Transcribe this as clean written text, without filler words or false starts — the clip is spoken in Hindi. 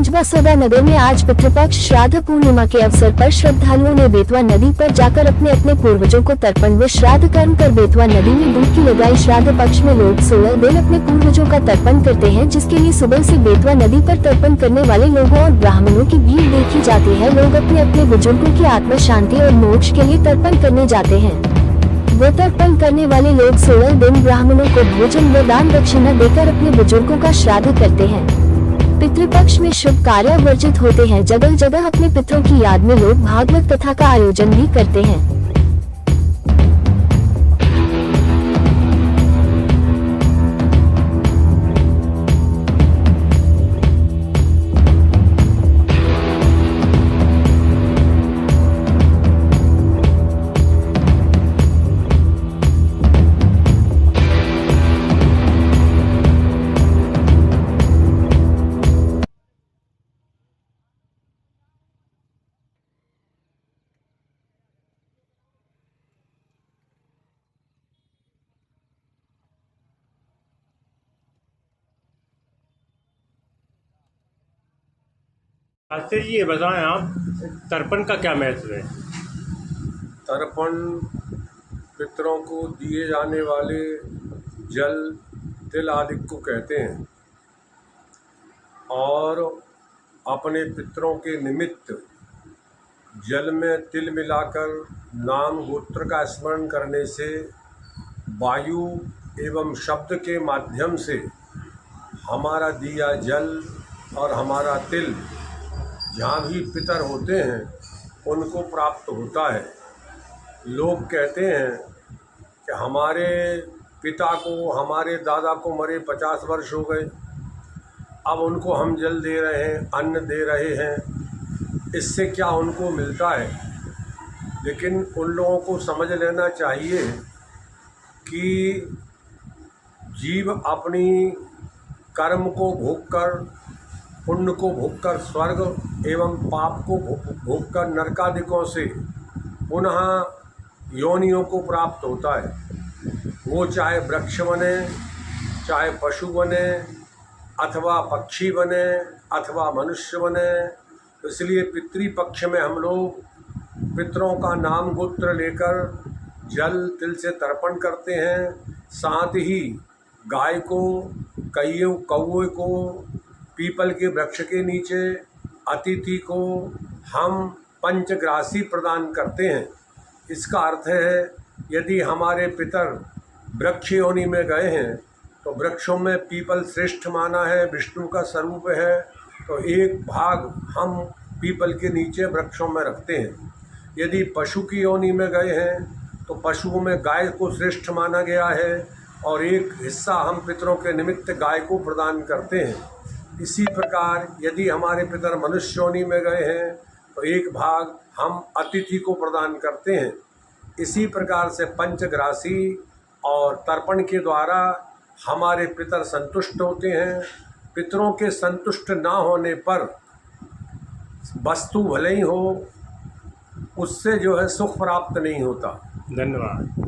पंचबसोदा नगर में आज पितृपक्ष श्राद्ध पूर्णिमा के अवसर पर श्रद्धालुओं ने बेतवा नदी पर जाकर अपने अपने पूर्वजों को तर्पण व श्राद्ध कर्म कर बेतवा नदी में डुबकी लगाई। श्राद्ध पक्ष में लोग 16 दिन अपने पूर्वजों का तर्पण करते हैं, जिसके लिए सुबह से बेतवा नदी पर तर्पण करने वाले लोगों और ब्राह्मणों की भीड़ देखी जाती है। लोग अपने अपने बुजुर्गों की आत्मा शांति और मोक्ष के लिए तर्पण करने जाते हैं। वो तर्पण करने वाले लोग 16 दिन ब्राह्मणों को भोजन व दान दक्षिणा देकर अपने बुजुर्गों का श्राद्ध करते हैं। पितृपक्ष में शुभ कार्य वर्जित होते हैं। जगह जगह अपने पितरों की याद में लोग भागवत कथा का आयोजन भी करते हैं। शास्त्री जी ये बताएं आप, तर्पण का क्या महत्व है? तर्पण पितरों को दिए जाने वाले जल तिल आदि को कहते हैं और अपने पितरों के निमित्त जल में तिल मिलाकर नाम गोत्र का स्मरण करने से वायु एवं शब्द के माध्यम से हमारा दिया जल और हमारा तिल जहाँ भी पितर होते हैं उनको प्राप्त होता है। लोग कहते हैं कि हमारे पिता को, हमारे दादा को मरे 50 वर्ष हो गए, अब उनको हम जल दे रहे हैं, अन्न दे रहे हैं, इससे क्या उनको मिलता है? लेकिन उन लोगों को समझ लेना चाहिए कि जीव अपनी कर्म को भोग कर, पुण्य को भोगकर स्वर्ग एवं पाप को भोगकर नरकादिकों से पुनः योनियों को प्राप्त होता है। वो चाहे वृक्ष बने, चाहे पशु बने, अथवा पक्षी बने, अथवा मनुष्य बने। इसलिए पितृपक्ष में हम लोग पितरों का नाम गोत्र लेकर जल तिल से तर्पण करते हैं। साथ ही गाय को, कौवे को, पीपल के वृक्ष के नीचे अतिथि को हम पंचग्रासी प्रदान करते हैं। इसका अर्थ है यदि हमारे पितर वृक्ष योनि में गए हैं तो वृक्षों में पीपल श्रेष्ठ माना है, विष्णु का स्वरूप है, तो एक भाग हम पीपल के नीचे वृक्षों में रखते हैं। यदि पशु की योनि में गए हैं तो पशुओं में गाय को श्रेष्ठ माना गया है और एक हिस्सा हम पितरों के निमित्त गाय को प्रदान करते हैं। इसी प्रकार यदि हमारे पितर मनुष्य योनि में गए हैं तो एक भाग हम अतिथि को प्रदान करते हैं। इसी प्रकार से पंचग्रासी और तर्पण के द्वारा हमारे पितर संतुष्ट होते हैं। पितरों के संतुष्ट ना होने पर वस्तु भले ही हो, उससे जो है सुख प्राप्त नहीं होता। धन्यवाद।